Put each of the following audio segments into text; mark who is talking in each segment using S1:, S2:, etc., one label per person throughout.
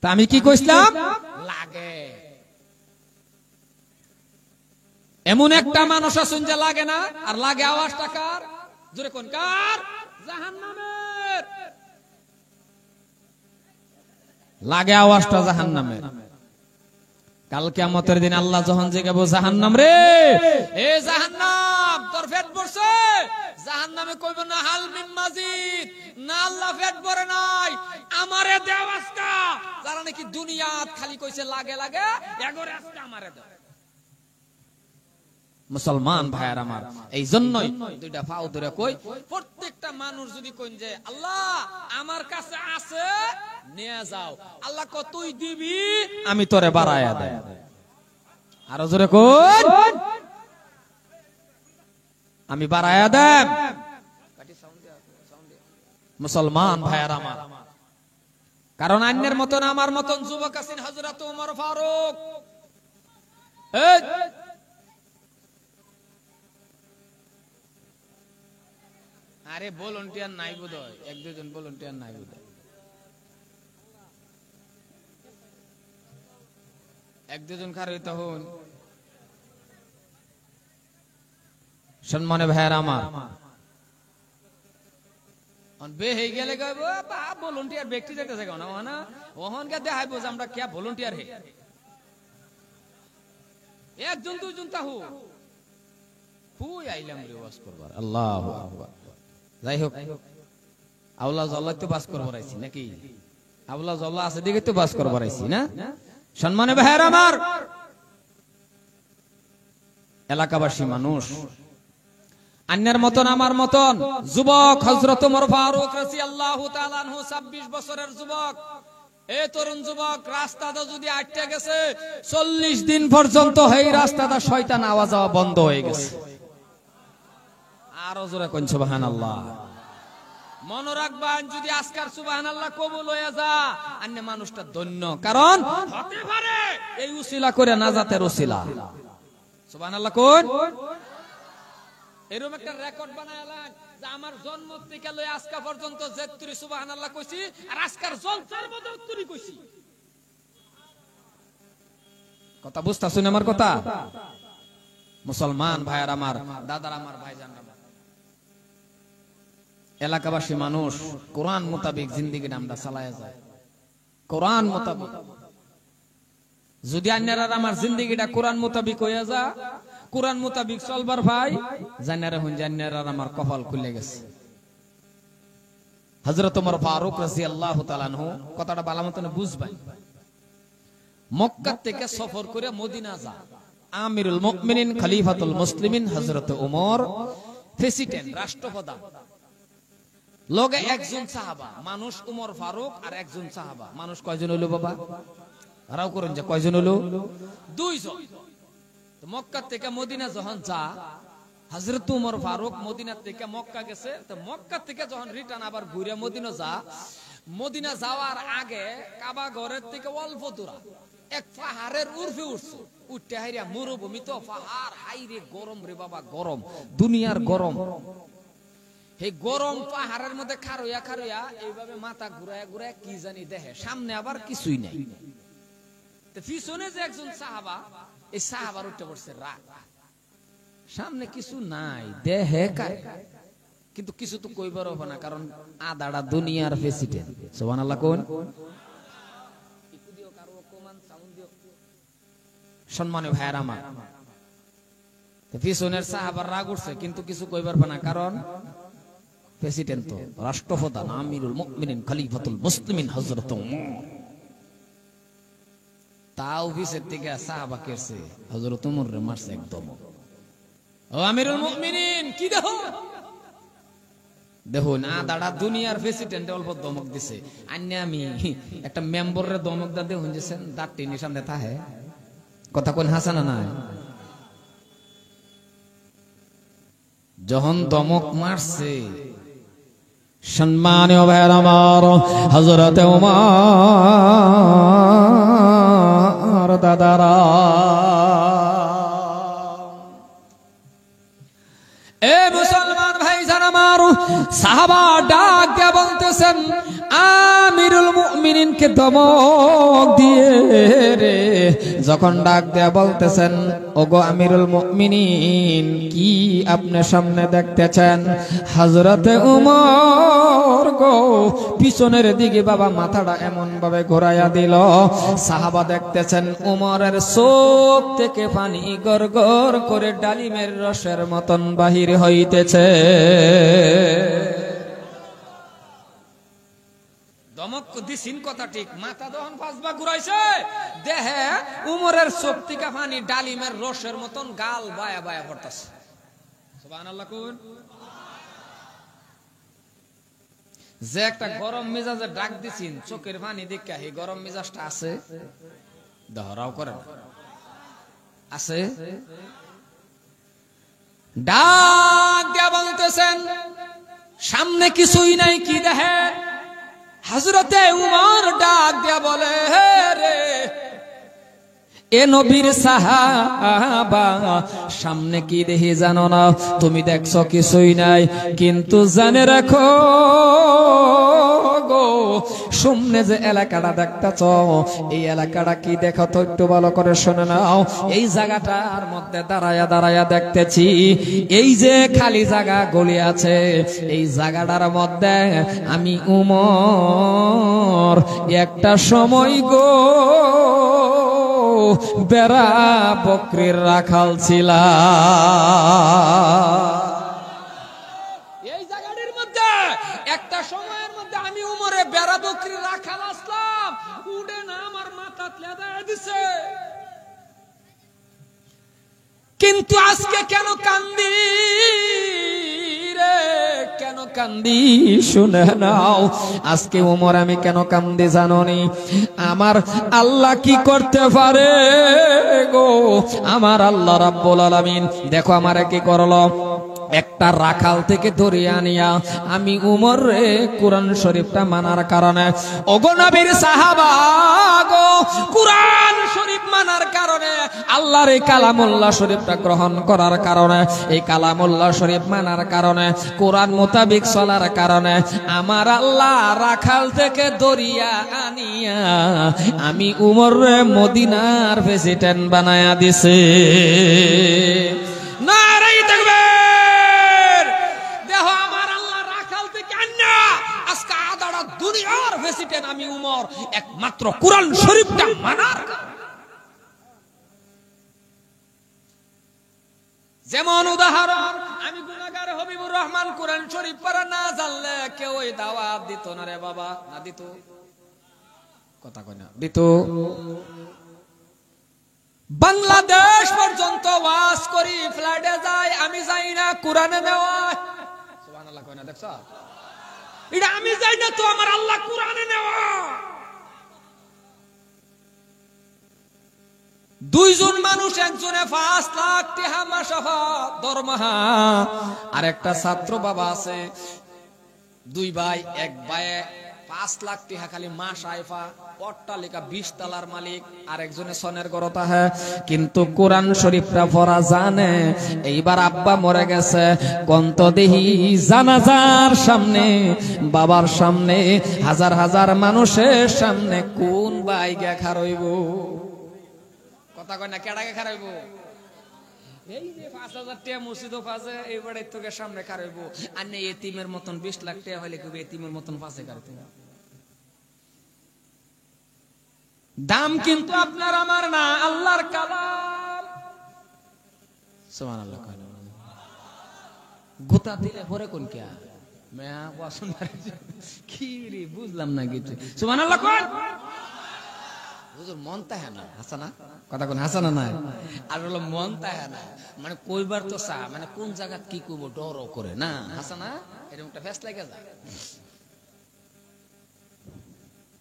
S1: তা আমি কি কইছিলাম লাগে এমন একটা মানুষ আছেন যে লাগে না আর লাগে আওয়াজটা কার জোরে কোন কার জাহান্নামের লাগে আওয়াজটা জাহান্নামের কাল কিয়ামতের দিন আল্লাহ যখন জিজ্ঞাসা জাহান্নাম রে এ জাহান্নাম তোর পেট ভরছে জাহান্নামে কইব না হাল মিন মাজিদ না আল্লাহ পেট ভরে নাই আমারে দেও আজকা যারা নাকি দুনিয়াত খালি কইছে লাগে লাগে এগরে আজকা আমারে দাও মুসলমান ভাইয়ার আমার এই জন্যই দুইটা পাও ধরে কই প্রত্যেকটা মানুষ যদি কইন যে আল্লাহ আমার কাছে আছে নিয়ে যাও আল্লাহ কতই দিবি আমি তোরে বাড়ায়া দেব আর জোরে কই আমি বাড়ায়া দেব মুসলমান ভাইয়ার আমার কারণ অন্যের মতন আমার মতন যুবক আছেন হযরত ওমর ফারুক এই আরে ভলান্টিয়ার নাই বোধহয় এক দুজন ভলান্টিয়ার নাই বোধহয় এক দুজন খারে তখন সম্মানে ভাইয়ার আমার অন বে হয়ে গেলে কইবো বা ভলান্টিয়ার ব্যক্তি যাইতেছে কোন না ওহনকে দেখাইবো যে আমরা কি ভলান্টিয়ার হে একজন দুইজন তাহু ফুই আইলাম রে ওয়াজ করবার আল্লাহু আকবার যাই হোক আওলা জল্লাহ তো বাস করবার আইছি নাকি আওলা জল্লাহ আছে দিকে তো বাস করবার আইছি না সম্মানে ভাইয়ার আমার এলাকাবাসী মানুষ অন্যের মতন আমার মতন যুবক হযরত ওমর ফারুক রাদিয়াল্লাহু তাআলা আনহু 26 বছরের যুবক এই তরুণ যুবক রাস্তাটা যদি আটকে গেছে 40 দিন পর্যন্ত এই রাস্তাটা শয়তান আওয়াজ হওয়া বন্ধ হয়ে গেছে আরো জোরে কোন সুবহানাল্লাহ মনে রাখবেন যদি আজকার সুবহানাল্লাহ কবুল হয়ে যা অন্য মানুষটা ধন্য কারণ হতে পারে এই উসিলা করে নাজাতের উসিলা সুবহানাল্লাহ কোন এরকম একটা রেকর্ড বানায়ালেন যে আমার জন্ম থেকে লই আজকা পর্যন্ত যেতুরি সুবহানাল্লাহ কইছি আর আজকার জলসার মধ্যে উত্তরি কইছি কথা বুঝতাছেন আমার কথা মুসলমান ভাইয়ার আমার দাদার আমার ভাইজান এলাকাবাসী মানুষ কোরআন মোতাবেক জিন্দেগি আমরা চালায়া যায় কোরআন মোতাবেক যদি আন্যারা আমার জিন্দেগিটা কোরআন মোতাবেক হইয়া যা কোরআন মোতাবেক চলবার ভাই জানারা হুন জান্নারা আমার কপাল খুলে গেছে হযরত ওমর ফারুক রাদিয়াল্লাহু তাআলা আনহু কথাটা ভালো মতন বুঝবেন মক্কা থেকে সফর করে মদিনা যা আমিরুল মুমিনিন খলিফাতুল মুসলিমিন হযরত ওমর প্রেসিডেন্ট রাষ্ট্রপ্রধান লগে একজন সাহাবা মানুষ ওমর ফারুক আর একজন সাহাবা মানুষ কয়জন হলো বাবা রাও করেন যে কয়জন হলো দুইজন তো মক্কা থেকে মদিনা যখন যা হযরত ওমর ফারুক মদিনা থেকে মক্কা গেছে তো মক্কা থেকে যখন রিটার্ন আবার ঘুরে মদিনা যা মদিনা যাওয়ার আগে কাবা ঘরের থেকে অল্প দূর এক পাহাড়ের উর্ফে উঠছে উঠতে হাইরা মরুভূমি তো পাহাড় হাইরে গরম রে বাবা গরম দুনিয়ার গরম এই গরম পাহাড়ের মধ্যে খারইয়া খারইয়া এইভাবে মাথা ঘুরায়া ঘুরায়া কি জানি দেখে সামনে আবার কিছুই নাই তো পিছনে যে একজন সাহাবা এই সাহাবার উঠে পড়ছে রাগ সামনে কিছু নাই দেহে কিন্তু কিছু তো কইবার হবে না কারণ আদাড়া দুনিয়ার প্রেসিডেন্ট সুবহানাল্লাহ কোন সম্মানীয় ভাইয়ের আমার পিছনের সাহাবার রাগ উঠছে কিন্তু কিছু কইবার হবে না কারণ প্রেসিডেন্ট তো রাষ্ট্রপ্রধান আমিরুল মুমিনিন খলিফাতুল মুসলিমিন হযরত ওমর তাও অফিসের থেকে সাহাবা কেছে হযরত ওমর রে মারছে একদম ও আমিরুল মুমিনিন কি দেখো না দাঁড়া দুনিয়ার প্রেসিডেন্ট অল্প দমক দিছে আন্য আমি একটা মেম্বারের দমক দা দেখুন যেছেন দাঁতটি সামনে থাকে কথা কোন হাসানা না যখন দমক মারছে সম্মানীয় ভাইয়ের আমার হযরত ওমর দাদারা এ মুসলমান ভাইজান আমার সাহাবা ডাক দিয়ে বলতেছেন আমিরুল মুমিনিনকে দমক ধমক দিয়ে রে যখন ডাক দেয়া বলতেছেন, ওগো আমিরুল মুমিনিন, কি আপনি সামনে দেখতেছেন? হযরতে উমর গো পিছনের দিকে বাবা মাথাটা এমন ভাবে ঘোরাইয়া দিল, সাহাবা দেখতেছেন উমরের চোখ থেকে পানি গড়গড় করে ডালিমের রসের মতন বাহির হইতেছে। দমক দিছিন কথা ঠিক, মাথা যখন পাঁচবার ঘুরাইছে দেহে উমরের চোখ থেকে পানি ডালিমের রসের মতন গাল বায়া বায়া পড়তেছে। সুবহানাল্লাহ কোন। যে একটা গরম মেজাজে ডাক দিছিন, চোখের পানি দেখে এই গরম মেজাজটা আছে, দহরাও করে আছে। ডাক দিয়া বলতেছেন, সামনে কিছুই নাই, কি দেখে? হযরতে উমর ডাক দিয়া বলে, হে রে এ নবীর সাহাবা, সামনে কি দেখি জানো না? তুমি দেখছো কিছুই নাই, কিন্তু জানে রাখো গো, সামনে যে এলাকাটা দেখতেছ, এই এলাকাটা কি দেখো তো একটু ভালো করে শুনে নাও। এই জায়গাটার মধ্যে দাঁড়ায়া দাঁড়ায়া দেখতেছি, এই যে খালি জায়গা গলি আছে, এই জায়গাটার মধ্যে আমি উমর একটা সময় গো বেড়া বকরির রাখাল ছিলাম। এই জায়গাটির মধ্যে একটা সময়ের মধ্যে আমি উমরে বেড়া বকরির রাখাল আসলাম, উড়ে না আমার মাথা লেদা দিছে। কিন্তু আজকে কেন কান্দি রে, কেন কান্দি শুনে নাও। আজকে উমর আমি কেন কান্দি জানোনি? আমার আল্লাহ কি করতে পারে গো, আমার আল্লাহ রাব্বুল আলামিন দেখো আমারে কি করলো। একটা রাখাল থেকে ধরিয়ে আনিয়া আমি উমর রে কোরআন শরীফটা মানার কারণে, ওগো নবীর সাহাবা গো, কোরআন শরীফ মানার কারণে, আল্লাহর এই কালামুল্লাহ শরীফটা গ্রহণ করার কারণে, এই কালামুল্লাহ শরীফ মানার কারণে, কোরআন মোতাবেক চলার কারণে আমার আল্লাহ রাখাল থেকে ধরিয়া আনিয়া আমি উমর রে মদিনার প্রেসিডেন্ট বানায়া দিছে। নারে তাকবীর। দুনিয়ার প্রেসিডেন্ট আমি উমর একমাত্র কোরআন শরীফটা মানার। যেমন উদাহরণ, আমি গুনাহগার হবিবুর রহমান কোরআন শরীফ পড়া না জানলে কেউ ওই দাওয়াত দিত না রে বাবা, না দিত? কথা কই না, দিত? বাংলাদেশ পর্যন্ত ওয়াজ করি, ফ্লাইটে যাই, আমি যাই না কোরআনে নেওয়া। সুবহানাল্লাহ কই না, দেখছো? এটা আমি যাই না তো, আমার আল্লাহ কোরআনে নেওয়া। দুইজন মানুষ, একজনে 5 লাখ টাকা মাসহাফা দরমাহা, আর একটা ছাত্র বাবা আছে, দুই ভাই, এক ভাইয়ে 5 লাখ টাকা খালি মাস আইফা, অট্টালিকা 20 তলার মালিক, আর একজনে সনের গরতা হ্যাঁ, কিন্তু কোরআন শরীফটা পড়া জানে। এইবার আব্বা মরে গেছে, কন্ত দেহি জানাজার সামনে, বাবার সামনে, হাজার হাজার মানুষের সামনে কোন ভাই গে খারইব? কথা কয় না, কেডাকে খারইব? এই যে 5000 টাকা মসজিদও ফাজে, এইবারে তোকে সামনে খারইব। আর নেই এতিমের মতন 20 লাখ টাকা হইলে কবে এতিমের মতন ফাজে খারইতে? দাম কিন্তু আপনার আমার না, আল্লাহর কালাম। সুবহানাল্লাহ। গোতা দিলে পরে কোন কে মেয়া পছন্দ কি রে, বুঝলাম না কিছু। সুবহানাল্লাহ কোন হুজুর মন তাহে না, হাসানা কথা কোন, হাসানা নাই আর হলো মন তাহে না, মানে কইবার তো চা, মানে কোন জায়গা কি কইব ডরও করে না, হাসানা এরকমটা ফেস লাগে যায়।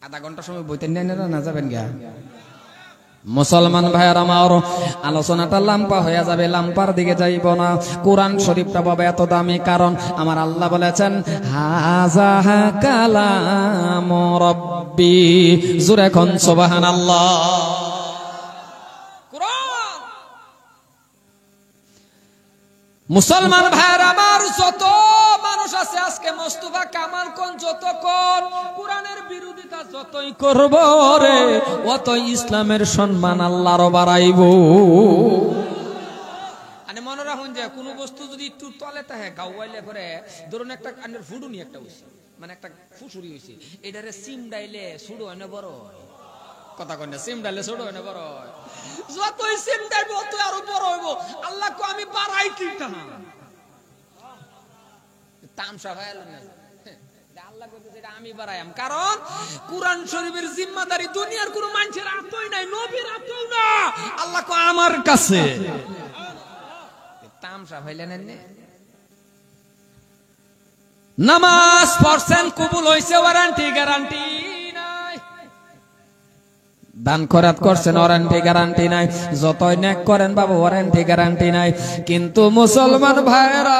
S1: আধা ঘন্টা সময় বইতে নিয়ে না যাবেন গা? মুসলমান ভাইয়ার আমার, আলোচনাটা লাম্পা হয়ে যাবে, লাম্পার দিকে যাইব না। কোরআন শরীফটা বাবা এত দামি, কারণ আমার আল্লাহ বলেছেন হাযা কালাম রাব্বি। জোরে কোন সুবহানাল্লাহ। কোরআন মুসলমান ভাইয়ার আমার, যত মানুষ মানুষ আছে আজকে মোস্তফা কামাল কোন যতক্ষণ কোরআনের বিরোধিতা যতই করব রে অতই ইসলামের সম্মান আল্লাহর বাড়াইব। মানে মনে রাখুন যে কোন বস্তু যদি একটু তলে থাকে গাওয়াইলে পরে ধরুন একটা আন্ডার ফুডুনি একটা হইছে মানে একটা ফুসুরি হইছে এটারে সিম ডাইলে সুড়ো হয় না বড় কথা কই না সিম ডাইলে সুড়ো হয় না বড় যতই সিম ডাইব ততই আরো বড় হইব। আল্লাহ কো আমি বাড়াই কিটা তামসা ভাইল না আল্লাহ কইতে যেটা আমি বাড়াইম কারণ কুরআন শরীফের জিম্মাদারি দুনিয়ার কোন মানুষের হাতেই নাই নবীর হাতেও না আল্লাহ কো আমার কাছে তামসা ভাইলেন না। নামাজ পড়ছেন কবুল হইছে ওয়ারেন্টি গ্যারান্টি নাই, দান খয়রাত করছেন ওয়ারেন্টি গ্যারান্টি নাই, যতই নেক করেন বাবা ওয়ারেন্টি গ্যারান্টি নাই। কিন্তু মুসলমান ভাইরা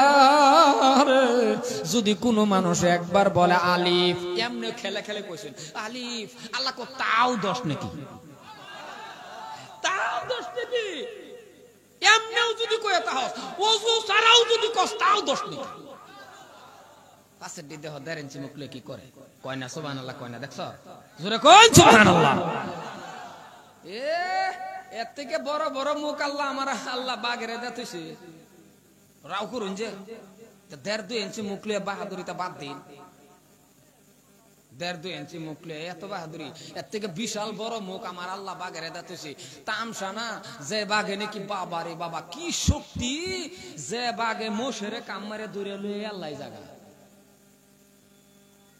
S1: যদি কোন মানুষ একবার বলে আলিফ এমনি খেলে খেলে কইছেন আলিফ আল্লাহ কো তাও দোষ নাকি তাও দোষ নাকি এমনিও যদি কয় তাও ওযু ছাড়াও যদি কস তাও দোষ নাকি পাশের দিতে হদার ইঞ্চি মুখলে কি করে কয় না সুবহানাল্লাহ কয় না দেখছো জোরে কই সুবহানাল্লাহ। এর থেকে বড় বড় মুখ আল্লাহ আমার আল্লাহ বাগেরে দিতেছে রাও করুন যে 1.5-2 ইঞ্চি মুখলে বাহাদুরিটা বাদ দিন 1.5-2 ইঞ্চি মুখলে এত বাহাদুরি এর থেকে বিশাল বড় মুখ আমার আল্লাহ বাগেরে দিতেছে তামসা না যে বাঘে নাকি বাবা রে বাবা কি শক্তি যে বাঘে মোশেরে কাম মারে দূরে লয়ে আল্লাহ জায়গা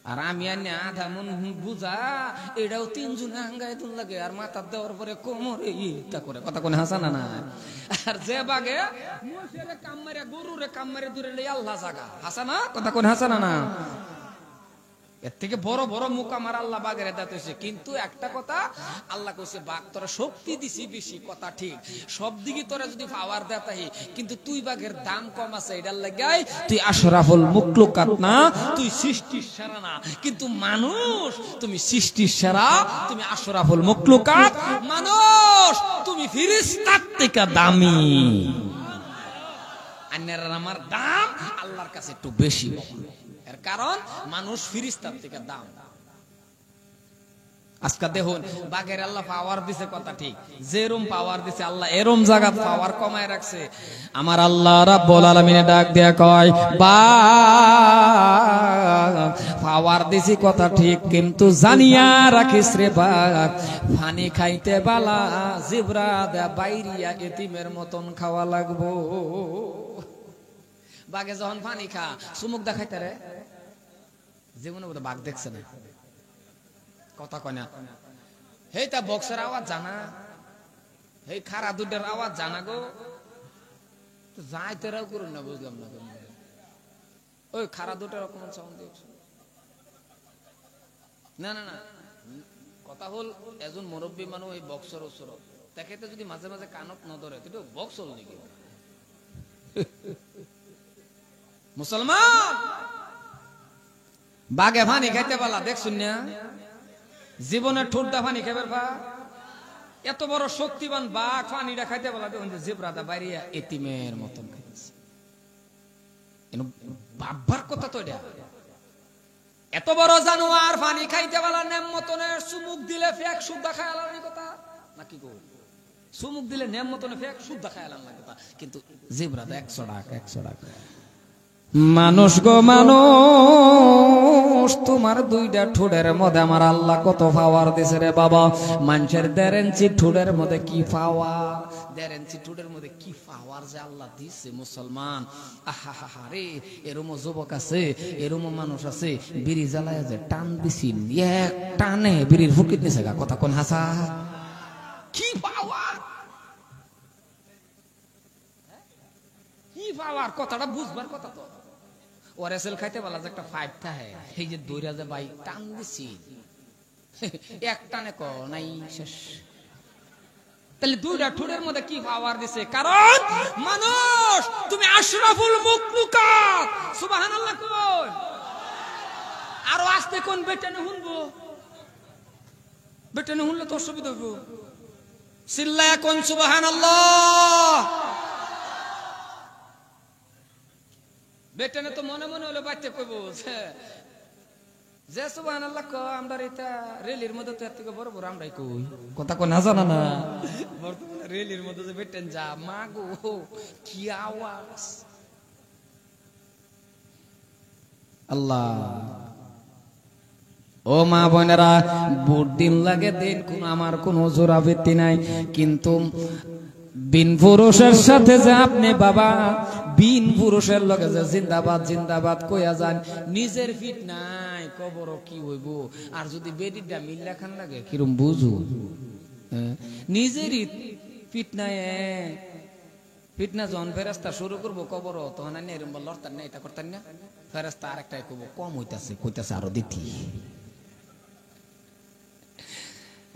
S1: আর আমি আনে আধা মন বুঝা এটাও 3 জন আঙ্গায় তুল লাগে আর মাথা দেওয়ার পরে কোমরে ইটা করে কথা কোন হাসানা না আর যে বাগে মোশেরে কাম মারে গরুরে কাম মারে দূরে লয়ে আল্লাহ জায়গা হাসানা কথা কোন হাসানা না। এর থেকে বড় বড় মুখ আমার আল্লাহ বাগেরে দিতেছে কিন্তু একটা কথা আল্লাহ কইছে বাঘ তোরা শক্তি দিছি বেশি কথা ঠিক সব দিকে তোরা যদি পাওয়ার দেতাই কিন্তু তুই বাঘের দাম কম আছে এটার লাগাই তুই আশরাফুল মুখলুকাত না তুই সৃষ্টির সেরা না কিন্তু মানুষ তুমি সৃষ্টির সেরা তুমি আশরাফুল মুখলুকাত মানুষ তুমি ফেরেশতার থেকে দামি আন্নার আমার দাম আল্লাহর কাছে একটু বেশি এর কারণ মানুষ ফেরেশতার থেকে দাম। আজকে দেখুন বাঘের আল্লাহ পাওয়ার দিছে কথা ঠিক যেরম পাওয়ার দিছে আল্লাহ এরম জায়গা পাওয়ার কমায় রাখছে আমার আল্লাহ রাব্বুল আলামিনে ডাক দিয়া কয় বাঘ পাওয়ার দিছি কথা ঠিক কিন্তু জানিয়া রাখিস রে বাঘ পানি খাইতে বালা জিবরা দা বাইরিয়া এতিমের মতন খাওয়া লাগবো। বাঘে যখন পানি খা চুমুক দেখাইতে রে জীবনে বোধ বাঘ দেখছে না কথা কয় না হেই তা বক্সের আওয়াজ জানা হেই খারা দুটার আওয়াজ জানা গো যাইতেরাও করুন না বুঝলাম না ওই খারা দুটার রকম সাউন্ড দিয়েছে না না না কথা হল এজন মুরব্বী মানুষ এই বক্সের ওসর তাকে যদি মাঝে মাঝে কানত ন ধরে তুই তো বক্স হল নাকি মুসলমান বাঘে পানি খাইতে পারলা দেখছুন না জীবনের ঠোঁটটা পানি খাইবার পা এত বড় শক্তিবান বাঘ পানিটা খাইতে পারলা দেখুন জিব্রাটা বাইরে এতিমের মতন খাইছে বাবার কথা তো এটা এত বড় জানোয়ার পানি খাইতে পারলা নেম মতনের চুমুক দিলে ফেক সুদ্ধা খায় আলানি কথা নাকি গো চুমুক দিলে নেম মতনে ফেক সুদ্ধা খায় আলানি কথা কিন্তু জিব্রাটা 100 টাকা মানুষ গো মানুষ তোমার দুইটা ঠোঁটের মধ্যে আমার আল্লাহ কত পাওয়ার দিছে রে বাবা মানুষের 1.5 ইঞ্চি ঠোঁটের মধ্যে কি পাওয়ার 1.5 ইঞ্চি ঠোঁটের মধ্যে কি পাওয়ার যে আল্লাহ দিছে মুসলমান আহা রে এরকম যুবক আছে এরকম মানুষ আছে বিড়ি জ্বালায় যে টান দিছি এক টানে বিড়ির ফুকিট নিছে গা কথা কোন হাসা কি পাওয়ার কি পাওয়ার কথাটা বুঝবার কথা তো ওরেসেল খাইতে বলা যে একটা ফাইট থাকে এই যে দইরা যে ভাই টান দিছি এক টানে ক নাই শেষ তাহলে দুইটা ঠোঁটের মধ্যে কি পাওয়ার দিছে কারণ মানুষ তুমি আশরাফুল মুখলুকাত সুবহানাল্লাহ কই আরো আস্তে কোন বেটানে শুনবো বেটানে শুনলে তো অসুবিধা হইব চিল্লায়া কোন সুবহানাল্লাহ বেটেনে তো মনে মনে হলো বাইতে কইব যে সুবহানাল্লাহ ক আমরা এটা রেলের মধ্যে তো এত বড় বড় আমরাই কই কথা কো না জানা না বর্তমানে রেলের মধ্যে যে বেটেন যা মা গো কি আওয়াজ আল্লাহ ও মা বোনেরা বুট দিন লাগে দিন কোন আমার কোনো জোরাবৃত্তি নাই কিন্তু বিন পুরুষের সাথে যে আপনি বাবা বিন পুরুষের লগে যে জিন্দাবাদ জিন্দাবাদ কইয়া যান নিজের ফিট নাই কবর কি হইব আর যদি বেডিটা মিল্লা খান লাগে কিরম বুঝু নিজেরই ফিট নাই ফিটনা যখন ফেরেস্তা শুরু করবো কবর তখন আনি এরম বল লড়তার না এটা করতেন না ফেরেস্তা আরেকটাই কইব কম হইতাছে কইতাছে আরো দিতি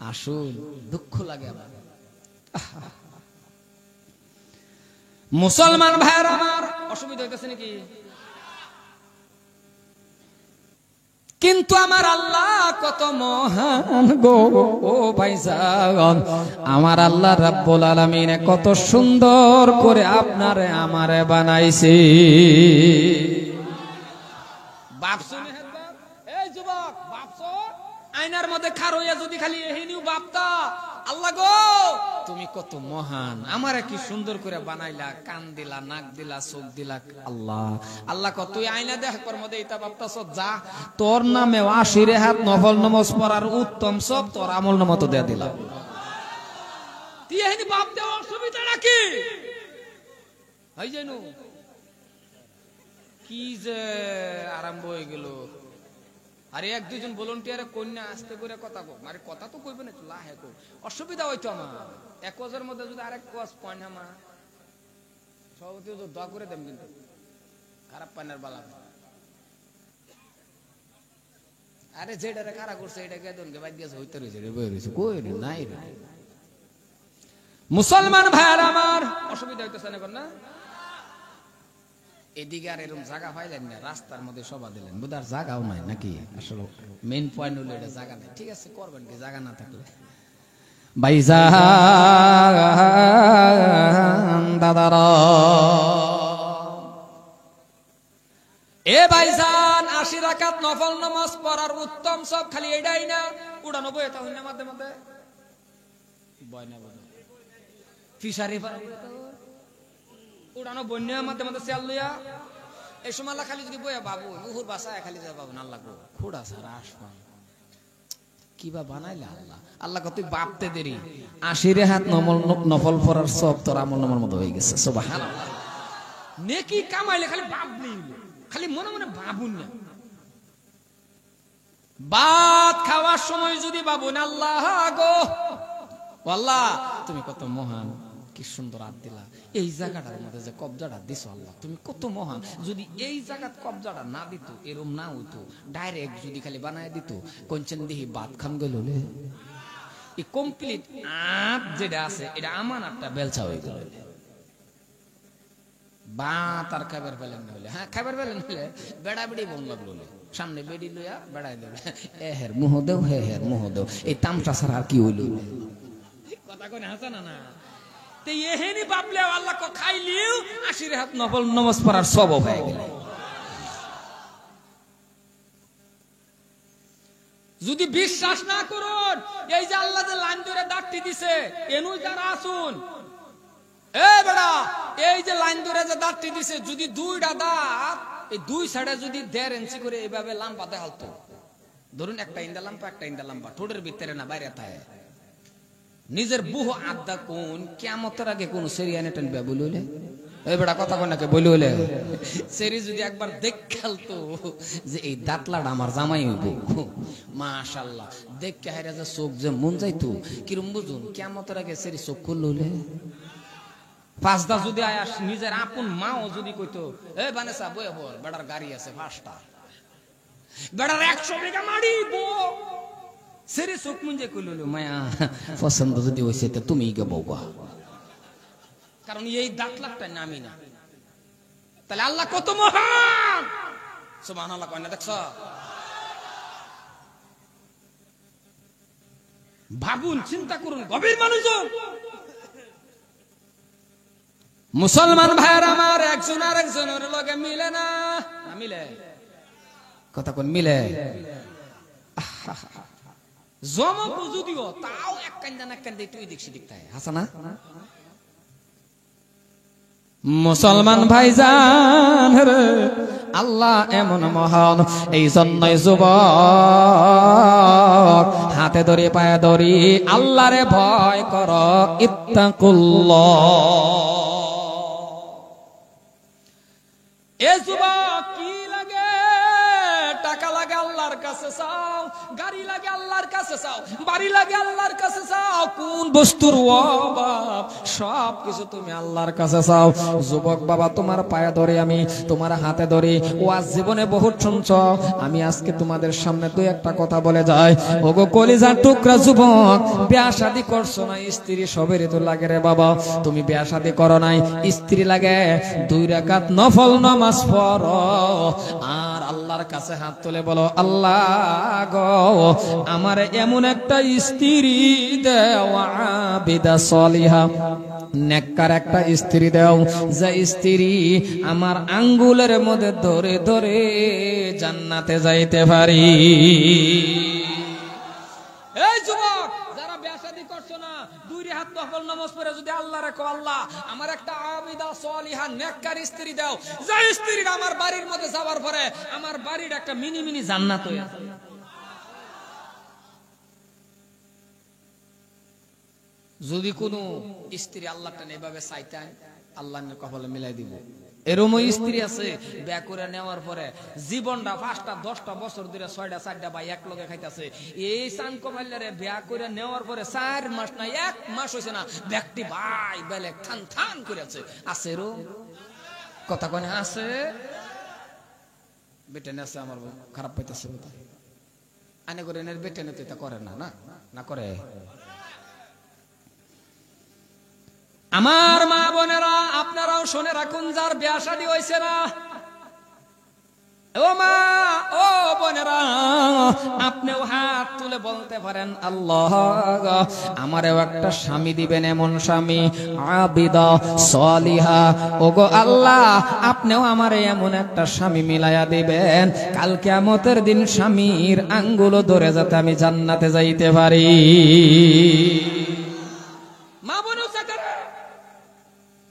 S1: আসুন দুঃখ লাগে আবার মুসলমান ভাইয়ের আমার অসুবিধা হইতেছে নাকি কিন্তু আমার আল্লাহ কত মহান গো ও ভাইজান আমার আল্লাহ রাব্বুল আলামিন কত সুন্দর করে আপনারে আমারে বানাইছে বাপ শুনে বাপ এই যুবক বাপসো আয়নার মধ্যে খার হইয়া যদি খালি এহিনিও বাপতা আল্লাহ গো তুমি কত মহান আমারে কি সুন্দর করে বানাইলা কান দিলা নাক দিলা চোখ দিলা আল্লাহ আল্লাহ কত তুই আয়না দেখ পর মধ্যে এটা বাপতাছ যা তোর নামে 80 রাকাত নফল নামাজ পড়ার উত্তম সব তোর আমল নামে তো দেয়া দিলাম তুই এহিনি বাপ দেওয়া অসুবিধা নাকি হই জানো কি যে আরম্ভ হয়ে গেল আরে এক দুইজন ভলান্টিয়ারে কন্যা আসতে করে কথা কো আরে কথা তো কইবে না তো লাহে কো অসুবিধা হইতো আমার এক কোজের মধ্যে যদি আরেক কোজ পয় না মা সবতে তো দোয়া করে দেন কিন্তু খারাপ পানের বালা আরে যেটারে কারা করছে এটাকে দনকে বাদ দিয়েছে হইতে রইছে রে বই রইছে কই রে নাই রে মুসলমান ভাইরা আমার অসুবিধা হইতেছে না কোন না এদিকে আর এরকম জায়গা পাইলেন না রাস্তার মধ্যে সভা দিলেন বুধার জায়গাও নাই নাকি আসলে মেইন পয়েন্ট হলো এটা জায়গা নাই ঠিক আছে করবেন কি জায়গা না থাকলে ভাইজান দাদারা এ ভাইজান 80 রাকাত নফল নামাজ পড়ার উত্তম সব খালি এটাই না 99 এটা হইনা মধ্যে মধ্যে বয় না বয় ফিশারি উড়ানো বন্যা মধ্যে মধ্যে চাল লইয়া এই সময় খালি যদি বইয়া বাবু উহুর বাসায় খালি যা বাবু না লাগবো খুড়া সারা আসমান কিবা বানাইলা আল্লাহ আল্লাহ কত বাপতে দেরি 80 রাকাত নফল পড়ার সব তোর আমল নামার মতো হয়ে গেছে সুবহানাল্লাহ নেকি কামাইলে খালি ভাবলি খালি মনে মনে ভাবুন না ভাত খাওয়ার সময় যদি ভাবুন আল্লাহ গো আল্লাহ তুমি কত মহান কি সুন্দর হাত দিলা এই জায়গাটার মধ্যে যে কবজাটা দিছো আল্লাহ তুমি কত মহান যদি এই জায়গাত কবজাটা না দিত এরম না হইতো ডাইরেক্ট যদি খালি বানায় দিত কোনচেন দিহি ভাত খান গেল এই কমপ্লিট আট যেটা আছে এটা আমানাতটা বেলচা হয়ে গেল ভাত আর খাবার পেলেন না হলে হ্যাঁ খাবার পেলেন হলে বেড়া বেড়ি বন লাগলো সামনে বেড়ি লইয়া বেড়াই দেবে এ হের মুহ দেও হে হের মুহ দেও এই তামটা ছাড়া আর কি হইল কথা কোন হাসানা না তে এহেনি বাপলে আল্লাহ কো খাইলিও 80 রাকাত নফল নামাজ পড়ার সওয়াব হয়ে গেল যদি বিশ্বাস না করুন এই যে আল্লাহ যে লাইন ধরে দাঁড়টি দিছে এনুই যারা আসুন এ বেড়া এই যে লাইন ধরে যে দাঁড়টি দিছে যদি দুইটা দাঁত এই দুই সাইডে যদি 1.5 ইঞ্চি করে এইভাবে লম্বা দেখালতো ধরুন একটা ইন্দা লম্বা একটা ইন্দা লম্বা ঠোঁটের ভিতরে না বাইরে থাকে নিজের বুহ আদা কোন কিয়ামতের আগে কোন সেরিয়ানে টানবে বললে এই বেটা কথা কোন নাকি বললে সেরি যদি একবার দেখালতো যে এই দাঁতলাটা আমার জামাই হইব মাশাআল্লাহ দেখে হাইরা যে চোখ যে মন যাইতো কিরম বুঝুন কিয়ামতের আগে সেরি চোখ খুললে পাঁচটা যদি আয়াস নিজের আপন মাও যদি কইতো এ বানেসা বয়ে বল বেটার গাড়ি আছে পাঁচটা বেটার 100 বিঘা মাড়ি বো সেরে চোখ মুঞ্জে কইল মায়া পছন্দ যদি হইছে তে তুমি গে বউবা কারণ এই দাঁত লাখটা নামি না তাহলে আল্লাহ কত মহান সুবহানাল্লাহ কয় না দেখছো ভাবুন চিন্তা করুন গভীর মানুষজন মুসলমান ভাইয়ের আমার, একজন আর একজনের লগে মিলে না, মিলে কথা কোন মিলে, জমক যদিও তাও এক কান্দা না কান্দা তুই দেখছি দেখতে হাসা না। মুসলমান ভাইজান রে, আল্লাহ এমন মহান, এই জন্যই যুবক হাতে ধরে পায়ে ধরি আল্লাহরে ভয় কর, ইত্তাকুল্লাহ। এ যুবক কি লাগে? টাকা লাগে আল্লাহর কাছে চাও, গাড়ি লাগে আল্লাহর কাছে চাও, বাড়ি লাগে আল্লাহর কাছে চাও, কোন বস্তুর অভাব সব কিছু তুমি আল্লাহর কাছে চাও। যুবক বাবা, তোমার পায়ে ধরে আমি, তোমার হাতে ধরে, ও আজ জীবনে বহুত শুনছ, আমি আজকে তোমাদের সামনে দুই একটা কথা বলে যাই। ওগো কলিজার টুকরা যুবক, বিয়া শাদী করছো না, স্ত্রী সবেরই তো লাগে রে বাবা। তুমি বিয়া শাদী করো নাই, স্ত্রী লাগে, 2 রাকাত নফল নামাজ পড়ো আর আল্লাহর কাছে হাত তুলে বলো, আল্লাহ গো আমার এমন একটা স্ত্রী দাও, আবিদা সলিহা, নেককার একটা স্ত্রী দাও, যে স্ত্রী আমার আঙ্গুলের মধ্যে ধরে ধরে জান্নাতে যাইতে পারি। এই যুবক যারা বিয়া শাদী করছো না, 2 রাকাত নফল নামাজ পড়ে যদি আল্লাহরে কও, আল্লাহ আমার একটা আবিদা সলিহা নেককার স্ত্রী দাও, যে স্ত্রীটা আমার বাড়ির মধ্যে যাওয়ার পরে আমার বাড়ির একটা মিনি মিনি জান্নাত হয়ে যাবে। যদি কোনো স্ত্রী আল্লাহটা এভাবে চাইতেন, আল্লাহর কপালে মিলাই দিব। এরকম স্ত্রী আছে বিয়া করে নেওয়ার পরে জীবনটা 5টা 10টা বছর ধরে 6টা 4টা ভাই এক লগে খাইতেছে। এই চান কমাইলারে বিয়া করে নেওয়ার পরে 4 মাস না 1 মাস হয়েছে না, ব্যক্তি ভাই বেলে থান থান করেছে। আছে রো কথা কোনে আছে, বেটেন আছে, আমার খারাপ পাইতেছে আনে করে বেটেনে তো এটা করে না, না করে। আমার মা বোনেরা, আপনারাও শুনে রাখুন, যার বিয়া শাদী হইছে না, ও মা ও বোনেরা, আপনিও হাত তুলে বলতে পারেন, আল্লাহ আমারও একটা স্বামী দিবেন, এমন স্বামী আবিদা সলিহা। ওগো আল্লাহ আপনিও আমারে এমন একটা স্বামী মিলাইয়া দিবেন, কাল কিয়ামতের দিন স্বামীর আঙ্গুল ধরে যাতে আমি জান্নাতে যাইতে পারি। মা বোনও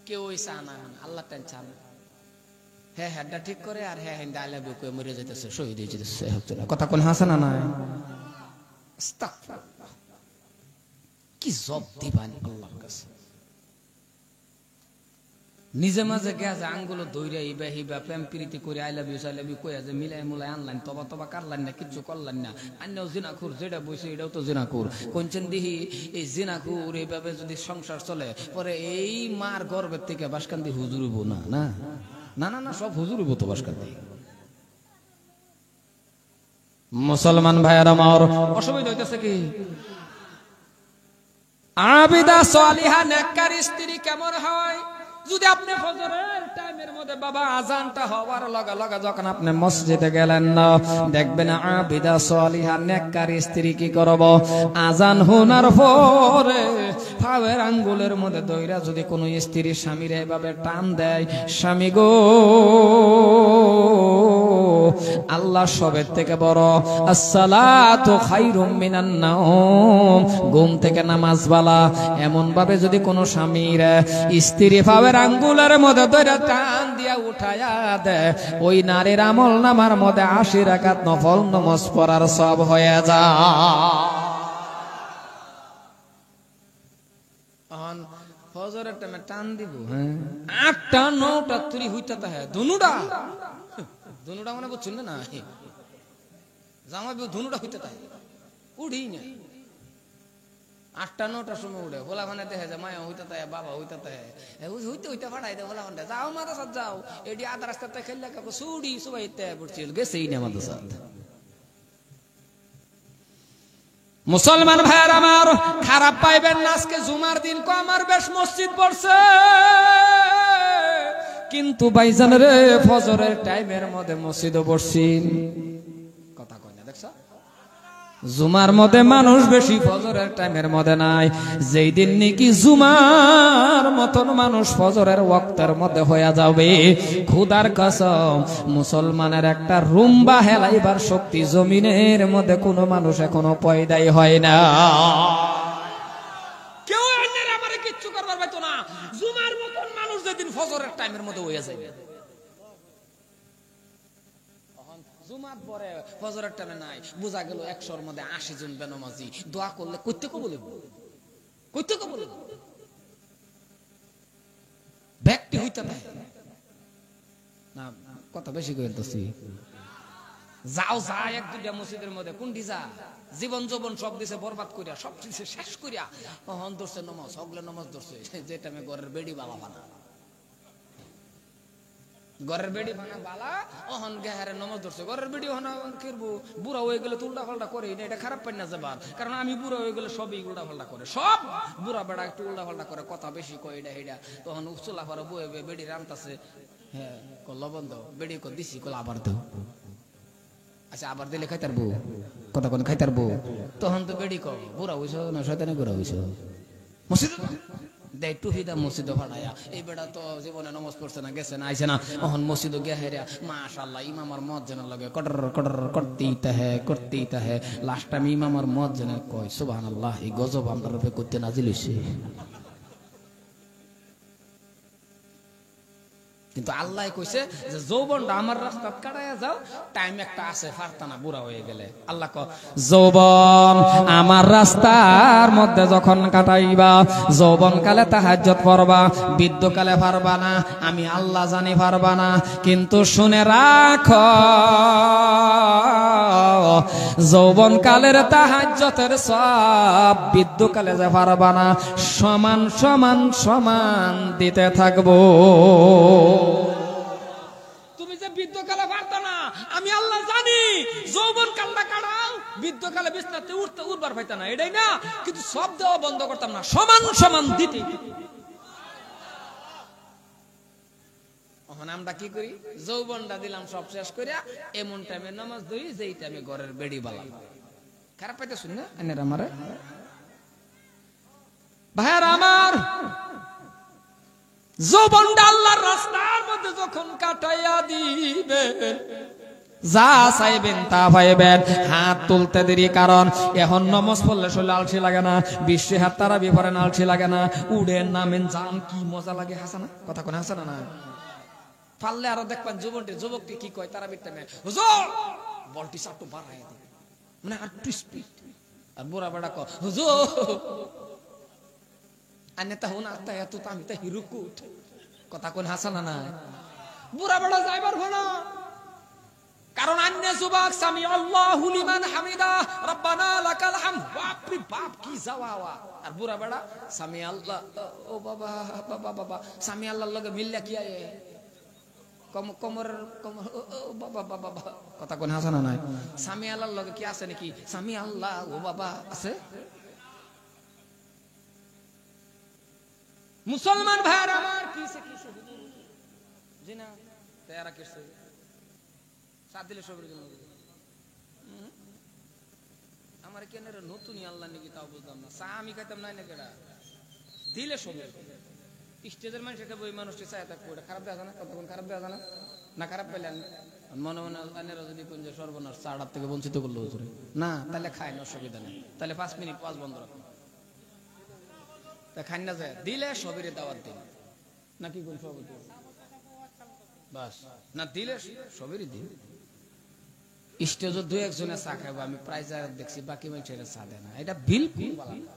S1: কেউ চানা, আল্লাহ টান চান, হ্যাঁ হ্যাঁ ঠিক করে, আর হ্যাঁ হ্যাঁ আই লাভ ইউ কই মরে যাইতেছে, শহীদ হয়ে যেতেছে। কথা কোন হাসে না নাই? কি জব দিবান আল্লাহর কাছে। নিজে মাঝে গেছে আঙ্গুলো দইরা ইবা হিবা প্রেম প্রীতি করে আই লাভ ইউ কই যে মিলাই মুলাই আনলাইন, তবা তবা কারলান না, কিচ্ছু করলেন না। আন্যও জিনাকুর, যেটা বসে এটাও তো জিনাকুর। কোনছেন দিহি এই জিনাকুর এইভাবে যদি সংসার চলে পরে এই মার গর্বের থেকে বাসকান্দি হুজুর হইব না, না না না না, সব হুজুর হইব তো বাসকান্দি। মুসলমান ভাইয়ের আমার, অসুবিধা হইতেছে কি? আবিদা সলিহা নেককার স্ত্রী কেমন হয়? যদি আপনি ফজরের টাইমের মধ্যে বাবা আজানটা হওয়ার লগে লগে যখন আপনি মসজিদে গেলেন না, দেখবেন আবিদা সলিহা নেককার স্ত্রী কি করব, আজান শোনার পরে পায়ের আঙ্গুলের মধ্যে দইরা যদি কোনো স্ত্রী স্বামীর এভাবে টান দেয়, স্বামী গো আল্লাহ সবের থেকে বড়, আসসালাতু খায়রুম মিনান নাওম, ঘুম থেকে নামাজ বালা। এমন ভাবে যদি কোনো স্বামীর স্ত্রী পায়ের আঙ্গুলের মধ্যে ধরে টান দিয়া উঠায়া দেয়, ওই নারীর আমল নামার মধ্যে 80 রাকাত নফল নামাজ পড়ার সব হয়ে যায়। ফজরের টাইমে টান দিব, 8টা 9টা তুরি হইতে তাহে দুনুডা দুনুডা মানে বুঝছেন না, জামা ধনুটা হইতে তাই উড়ি না। 8টা 9টার সময় উঠে হোলা খানে দেখে যে মায়া হইতে তাই, বাবা হইতে তাই, হইতে হইতে ফাটাই দে হোলা খানটা, যাও মাদ্রাসাত যাও, এটি আধা রাস্তাতে খেললে কাকু সুড়ি সবাই পড়ছিল গেছেই না মাদ্রাসাত। মুসলমান ভাইয়ার আমার, খারাপ পাইবেন না, আজকে জুমার দিন আমার বেশ মসজিদ পড়ছে, কিন্তু ভাইজান রে ফজরের টাইমের মধ্যে মসজিদে পড়ছি। কথা কয় না দেখছ? জুমার মধ্যে মানুষ বেশি, ফজরের টাইমের মধ্যে নাই। যেই দিন নাকি জুমার মতন মানুষ ফজরের ওয়াক্তের মধ্যে হয়ে যাবে, খোদার কসম মুসলমানের একটা রুম্বা হেলাইবার শক্তি জমিনের মধ্যে কোনো মানুষ এখনো পয়দাই হয় না। কেউ আমারে কিচ্ছু করবার পাইতো না। জুমার মতন মানুষ যেদিন ফজরের টাইমের মধ্যে হয়ে যাবে, জুমার পরে ফজরের টাইমে নাই, বোঝা গেল 100-র মধ্যে 80 জন বেনামাজি। দোয়া করলে কইতে কবুল ব্যক্তি হইতে না। কথা বেশি কইতেছি, যাও যা 1-2টা মসজিদের মধ্যে কোনটি যা, জীবন যৌবন সব দিছে বরবাদ করিয়া, সব দিছে শেষ করিয়া, হন ধরছে নমাজ, হগলে নমাজ ধরছে। যে টাইমে ঘরের বেড়ি বালা বানা, ঘরের বেড়ি ভাঙা বালা, অহন গেহারে নমাজ ধরছে। ঘরের বেড়ি কিরবো, বুড়া হয়ে গেলে তো উল্টা পাল্টা করে না, এটা খারাপ পাই না যাবার, কারণ আমি বুড়া হয়ে গেলে সবই উল্টা পাল্টা করে, সব বুড়া বেড়া একটু উল্টা পাল্টা করে, কথা বেশি কয় এটা হেডা। তখন চুলা ফারা বয়ে বেড়ি রামতাছে, হ্যাঁ কল বন্ধ, বেড়ি কল দিছি, কল আবার দেও। আচ্ছা আবার দিলে খাইতার বউ, কথা কোন খাইতার বউ। তখন তো বেড়ি কল বুড়া হইছ না, শয়তানে বুড়া হইছ, মসজিদ দেয় টুফিদা মসজিদে ভাড়ায়া। এই বেড়া তো জীবনে নমাজ পড়ছে না, গেছে না, আইছে না, অহন মসজিদে গিয়া হেরা মাশাআল্লাহ ইমামার মুয়াজ্জিনের লগে কটর কটর করতেই তাহে। লাস্ট টাইম ইমামার মুয়াজ্জিনে কয় সুবহানাল্লাহ, এই গজব আপনার উপরে করতে নাজিল হইছে। কিন্তু আল্লাহ কইছে যে যৌবনটা আমার রাস্তা কাটাইয়া যাও, টাইম একটা আছে, ফারতানা বুড়া হয়ে গেলে। আল্লাহ কয় যৌবন আমার রাস্তার মধ্যে যখন কাটাইবা, যৌবন কালে তাহাজ্জুদ পড়বা, বৃদ্ধ কালে পারবা না, আমি আল্লাহ জানি পারবা না। কিন্তু শুনে রাখো, যৌবন কালের তাহাজ্জুদের সব বৃদ্ধ কালে যে পারবা না, সমান সমান সমান দিতে থাকবো। তুমি যে বৃদ্ধকালে পারতা না, আমি আল্লাহ জানি। যৌবন কালটা কাটাও, বৃদ্ধকালে বিছনাতে উঠবার পাইতা না, এটাই না, কিন্তু সব দেওয়া বন্ধ করতাম না, সমান সমান দিতে। এখন আমরা কি করি, যৌবনটা দিলাম সব শেষ করিয়া, এমন টাইমে নামাজ ধরি যেই টাইমে ঘরের বেড়ি বালা। খারাপ পাইতে শুন না এনের আমারে ভাইয়ার আমার, যৌবনটা আল্লাহর রাস্তার মধ্যে যখন কাটাইয়া দিবে, যা চাইবেন তা পাইবেন। হাত তুলতে দেরি, কারণ এখন নামাজ পড়লে শরীরে আলসি লাগে না, 20 হাত তারাবি পড়েন আলসি লাগে না, উড়েন নামেন যান কি মজা লাগে। হাসানা কথা কোন হাসানা না পারলে আরো দেখবেন যুবকটি কি কয় তারাবির টাইমে, হুজুর বলটি একটু বাড়াইয়া দিন, মানে একটু স্পিড। আর বুড়া বেড়া কয় হুজুর আনে তা হুন আত্মা এত আমি তা হিরুকুট। কথা কোন হাসানা না, বুড়া বেড়া যাইবার হলো, কারণ আন্নে যুবক সামি আল্লাহু লিমান হামিদা রব্বানা লাকাল হামদ, বাপরে বাপ কি যাওয়া। আর বুড়া বেড়া সামি আল্লাহ, ও বাবা বাবা বাবা, সামি আল্লাহর লগে মিললা কি আয়ে কমর বাবা বাবা। কথা কোন হাসানা নাই, সামি আল্লাহর লগে কি আছে নাকি, সামি আল্লাহ ও বাবা আছে। মুসলমান ভাইয়ার আমার, কিসে কিসে জি না তেরা কিসে সাত দিলে সবের জন্য আমার কেন নতুনই আল্লাহ নাকি তাও বুঝলাম না। চা আমি খাইতাম নাই না, কেডা দিলে সবের স্টেজের মানুষ এটা ওই মানুষটি চায় থাকবো, এটা খারাপ দেখা না, কতক্ষণ খারাপ দেখা না, না খারাপ পেলেন মনে মনে আনেরা যদি কোন যে সর্বনাশ চাড়ার থেকে বঞ্চিত করলো হুজুরে, না তাহলে খায় না, অসুবিধা নেই, তাহলে 5 মিনিট পাঁচ বন্ধ রাখুন, তা খাই না যায় দিলে সবের দাওয়াত দিন নাকি কোন সভাপতি বাস না, দিলে সবেরই দিন। স্টেজে 2-1 চা খাবো, আমি প্রায় জায়গায় দেখছি বাকি মানুষের চা দেয় না, এটা বিলকুল ভালো না,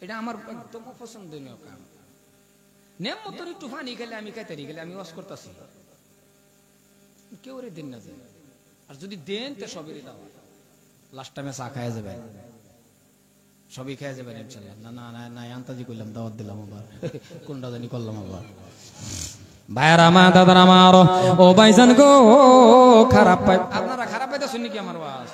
S1: এটা আমার একদম অপছন্দনীয় কাম। নেম মতন একটু পানি খেলে আমি খাইতারি গেলে আমি ওয়াজ করতেছি, কেউ রে দিন না যায়, আর যদি দেন তো সবেরই দাওয়াত, লাস্ট টাইমে চা খাওয়া যাবে, সবই খেয়ে যাবেন ইনশাআল্লাহ। না না না না আন্তাজি করলাম, দাওয়াত দিলাম, আবার কোনটা জানি করলাম আবার। ভাইয়ার আমার, দাদার আমার, ও ভাইজান গো খারাপ পাই, আপনারা খারাপ পাইতে শুনি কি আমার ওয়াজ?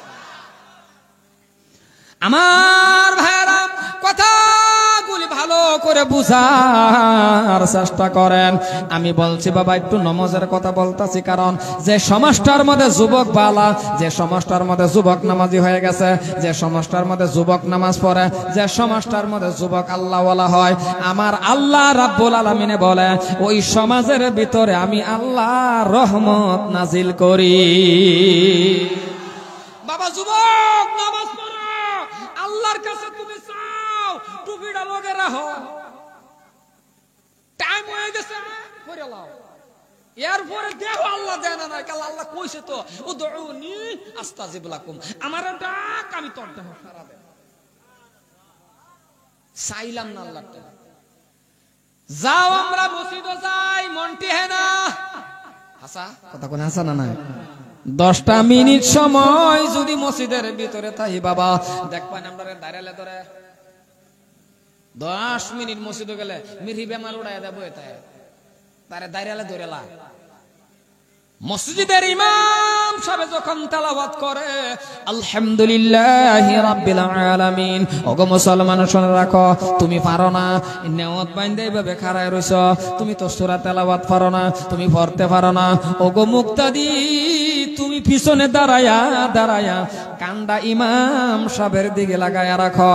S1: আমার ভাইয়ারা কথাগুলি ভালো করে করে বুঝার চেষ্টা করেন। আমি বলছি বাবা একটু নামাজের কথা বলতাছি, কারণ যে সমাজটার মধ্যে যুবক বালা, যে সমাজটার মধ্যে যুবক নামাজি হয়ে গেছে, যে সমাজটার মধ্যে যুবক নামাজ পড়ে, যে সমাজটার মধ্যে যুবক আল্লাহওয়ালা হয়, আমার আল্লাহ রাব্বুল আলামিনে বলে ওই সমাজের ভিতরে আমি আল্লাহ রহমত নাজিল করি। বাবা যুবক নামাজ পড়ো, আল্লাহর কাছে তুমি চাও, টুপিটা লগে রাখো, টাইম হয়ে গেছে পড়ে লাও, এরপরে দেখো আল্লাহ দেয় না, কাল আল্লাহ কইছে তো উদউনি আস্তাজিব লাকুম, আমারে ডাক আমি তোর দেহ সারা দেব। চাইলাম না আল্লাহ, যাও আমরা মসজিদে যাই, মনটি হে না হাসা কথা কোন হাসা না নাই 10টা মিনিট সময় যদি মসজিদের ভিতরে থাকি বাবা, দেখবেন আমরা দাঁড়ালে ধরে 10 মিনিট মসজিদে গেলে মিরি বেমার উড়াই দেবো, তারে দাঁড়ালে ধরেলা। মসজিদের ইমাম সাহেব যখন তেলাওয়াত করে আলহামদুলিল্লাহি রাব্বিল আলামিন, ওগো মুসলমান শুনে রাখো, তুমি পারো না নেওয়াত বাইন্দে এইভাবে খাড়ায় রইছো, তুমি তো সূরা তেলাওয়াত পারো না, তুমি পড়তে পারো না, ওগো মুক্তাদি তুমি পিছনে দাঁড়ায়া দাঁড়ায়া কান্ডা ইমাম সাহেবের দিকে লাগায়া রাখো,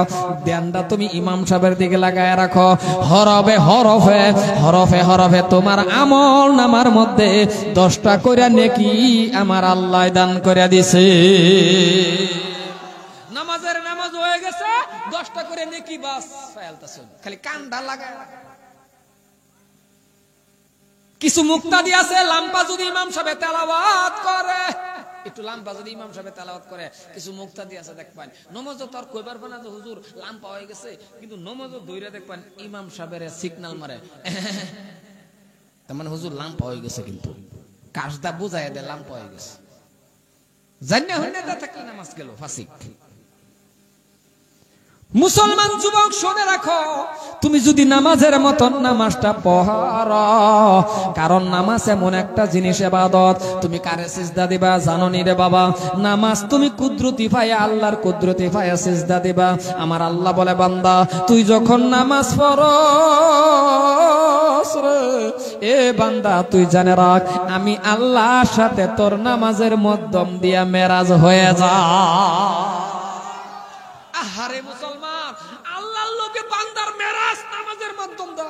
S1: ধ্যানটা তুমি ইমাম সাহেবের দিকে লাগায়া রাখো, হরফে হরফে হরফে হরফে তোমার আমল নামার মধ্যে 10টা কইরা নেকি আমার আল্লাহ দান করে দিছে। নামাজের নামাজ হয়ে গেছে, 10টা করে নেকি বাস ফাইলতাছেন, খালি কান্ডা লাগায়। কিছু মুক্তাদি আছে, লাম্পা যদি ইমাম সাহেব তেলাওয়াত করে, একটু লাম্পা যদি ইমাম সাহেব তেলাওয়াত করে, কিছু মুক্তাদি আছে দেখবেন নমাজও তো আর কইবার না যে হুজুর লাম্পা হয়ে গেছে, কিন্তু নমাজও দইরা দেখবেন ইমাম সাহেবের সিগন্যাল মারে, তার মানে হুজুর লাম্পা হয়ে গেছে, কিন্তু কাজটা বুঝাই দেয় লাম্পা হয়ে গেছে, জান্না হইনা দা থাকলে নামাজ গেল ফাসিক। মুসলমান যুবক শুনে রাখো, তুমি যদি নামাজের মতন নামাজটা পড়ো, কারণ নামাজ এমন একটা জিনিস ইবাদত, তুমি কারে সিজদা দিবা জানো নি রে বাবা? নামাজ তুমি কুদরতি পায়া আল্লাহর কুদরতি পায়া সিজদা দিবা। আমার আল্লাহ বলে বান্দা তুই যখন নামাজ পড়স রে, এ বান্দা তুই জানে রাখ আমি আল্লাহর সাথে তোর নামাজের মাধ্যম দিয়া মেরাজ হয়ে যা। আহারে মুসলমান, আল্লাহর লোকে বান্দার মেরাজ নামাজের মাধ্যম দা।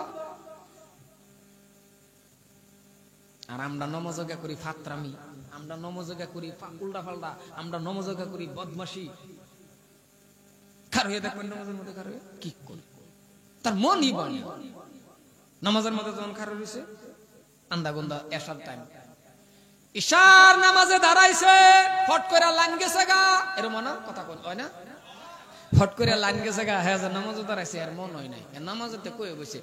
S1: আর আমরা নমাজকে করি ফাতরামি, আমরা নমাজকে করি উল্টা পাল্টা, আমরা নমাজকে করি বদমাশি। কার হয়ে দেখবেন নামাজের মধ্যে কার হয়ে কি করি, তার মনই বনে নামাজের মধ্যে যখন খারাপ হয়েছে আন্দা গন্দা এশার টাইম, ইশার নামাজে দাঁড়াইছে, ফট করে লাইন গেছে গা, এরকম না কথা কোন হয় না, ফট করে লাইন গেছে গা, হ্যাঁ নামাজও দাঁড়াইছে আর মন হয় নাই, নামাজতে কয়ে বসে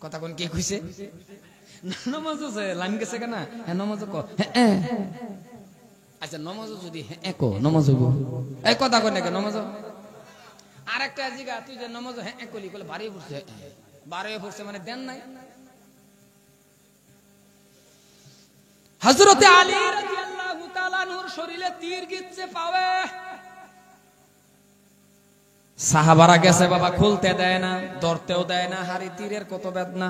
S1: কথা কোন কে কইছে নামাজ আছে লাইন গেছে কেনা, হ্যাঁ নামাজ ক আচ্ছা নামাজ যদি হ্যাঁ কো নামাজ এই কথা কোন নাকি নামাজ। আর একটা জিগা তুই যে নামাজ হ্যাঁ কলি কলে বাড়ি পড়ছে, বাড়ি পড়ছে মানে দেন নাই। হযরতে আলী রাদিয়াল্লাহু তাআলা নূর শরীরে তীর গিচ্ছে পাবে, সাহাবারা গেছে বাবা, খুলতে দেয় না, ধরতেও দেয় না, হারি তীরের কত বেদনা।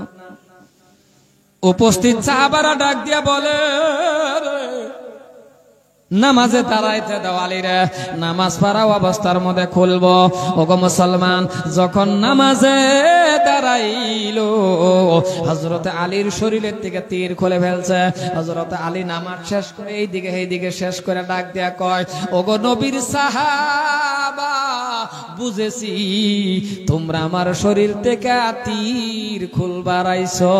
S1: উপস্থিত সাহাবারা ডাক দিয়া বলে নামাজে দাঁড়াইতে দাও আলী রে, নামাজ পড়া অবস্থার মধ্যে খুলবো। ওগো মুসলমান, যখন নামাজে দাঁড়াইলো হযরতে আলীর শরীরের থেকে তীর খুলে ফেলছে। হযরতে আলী নামাজ শেষ করে এইদিকে শেষ করে ডাক দিয়া কয়, ওগো নবীর সাহাবা, বুঝেছি তোমরা আমার শরীর থেকে তীর খুলবার আইছো।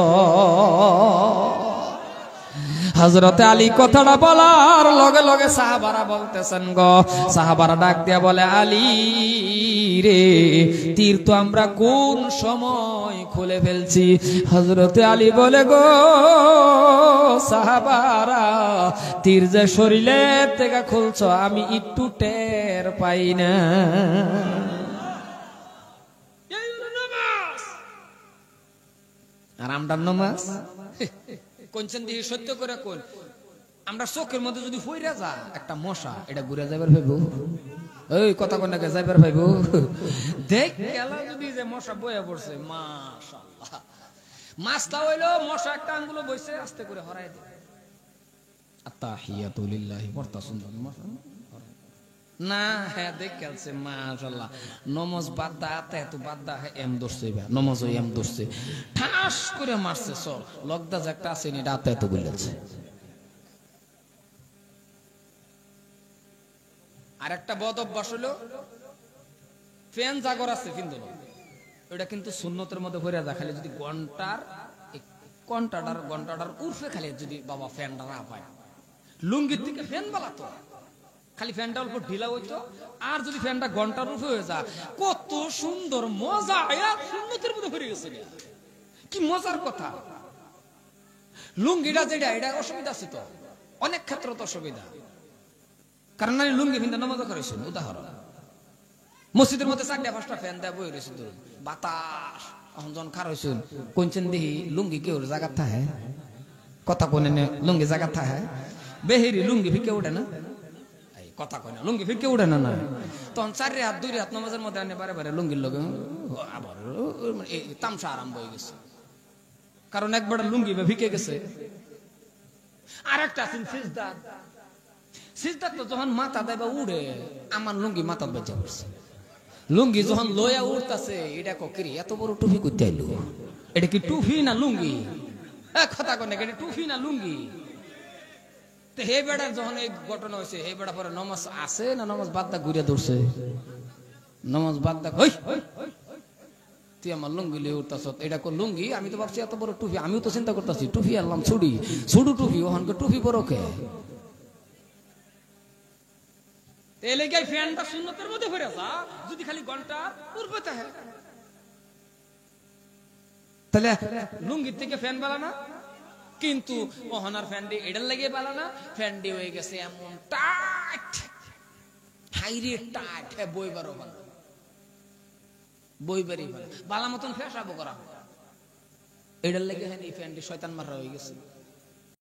S1: হযরতে আলী কথাটা বলার লগে লগে সাহাবারা বলতেছেন গো, সাহাবারা ডাক দিয়া বলে আলী রে, তীর তো আমরা কোন সময় খুলে ফেলছি। হযরতে আলী বলে গো সাহাবারা, তীর যে শরীরের থেকে খুলছো আমি একটু টের পাই না। আর আমরা নামাজ কোনছেন দিয়ে সত্য করে কোন, আমরা চোখের মধ্যে যদি ফইরা যা একটা মশা, এটা ঘুরে যাবার ভেবো ওই কথা কোন নাকি যাইবার ভাইবো দেখ গেল যদি যে মশা বয়ে পড়ছে মাশাআল্লাহ মাছটা হইলো মশা একটা আঙ্গুলো বইছে আস্তে করে হরাই দে আত্তাহিয়াতু লিল্লাহি পড়তা সুন্দর মশা না হ্যাঁ দেখ গেলছে মাশাআল্লাহ নমাজ বাদদা আতে তো বাদদা এম দরছে নমাজ ওই এম দরছে ঠাস করে মারছে সর লগদা যে একটা আছে নি রাতে তো বলেছে আর একটা বদ অভ্যাস হলো ফ্যান জাগর আছে কিন্তু ওটা কিন্তু সুন্নতের মধ্যে ভরে যায় খালি যদি ঘন্টাটার উর্ফে খালি যদি বাবা ফ্যানটা না পায় লুঙ্গির থেকে ফ্যান বালাতো খালি ফ্যানটা অল্প ঢিলা হইতো আর যদি ফ্যানটা ঘন্টার উর্ফে হয়ে যায় কত সুন্দর মজা সুন্নতের মধ্যে ভরে গেছে কি মজার কথা লুঙ্গিটা যেটা এটা অসুবিধা আছে তো অনেক ক্ষেত্রে তো অসুবিধা কারণ আমি লুঙ্গি ভিন্দা নামাজ করেছি উদাহরণ মসজিদের মধ্যে 4-5টা ফ্যান দেয়া বই রয়েছে ধরুন বাতাস জন খার হয়েছেন কোনছেন দেখি লুঙ্গি কেউ জায়গা থাকে কথা কোনে লুঙ্গি জায়গা থাকে বেহেরি লুঙ্গি ফিকে উঠে না কথা কয় না লুঙ্গি ফিকে উঠে না না তখন 4 হাত 2 হাত নামাজের মধ্যে আনে বারে বারে লুঙ্গির লগে আবার তামসা আরম্ভ হয়ে গেছে কারণ একবার লুঙ্গি ফিকে গেছে আর একটা আছেন সিজদা তো যখন মাথা দেবা উড়ে আমার লুঙ্গি মাথা বেঁচে পড়ছে লুঙ্গি যখন লয়া উঠতেছে এটা করি এত বড় টুপি করতে আইলো এটা কি টুপি না লুঙ্গি কথা কয় না এটা টুপি না লুঙ্গি তো হে বেড়ার যখন এই ঘটনা হয়েছে হে বেড়া পরে নমাজ আছে না নমাজ বাদদা ঘুরে ধরছে নমাজ বাদদা তুই আমার লুঙ্গি লিয়ে উঠতেছ এটা লুঙ্গি আমি তো ভাবছি এত বড় টুপি আমিও তো চিন্তা করতেছি টুপি আনলাম ছুডু টুপি ওখানকার টুপি বড় কে এলাকায় ফ্যানটা সুন্নতের মধ্যে ভরে যা যদি খালি ঘন্টা উড়বে তাহলে লুঙ্গির থেকে ফ্যান বালানা কিন্তু ওহানার ফ্যানডি এটার লাগে বালানা ফ্যানডি হয়ে গেছে এমন টাইট হাইরে টাইট বইবারও ভালো বইবারই ভালো বালা মতন ফেসাবো করা এটার লাগে হ্যাঁ এই ফ্যানডি শয়তান মারা হয়ে গেছে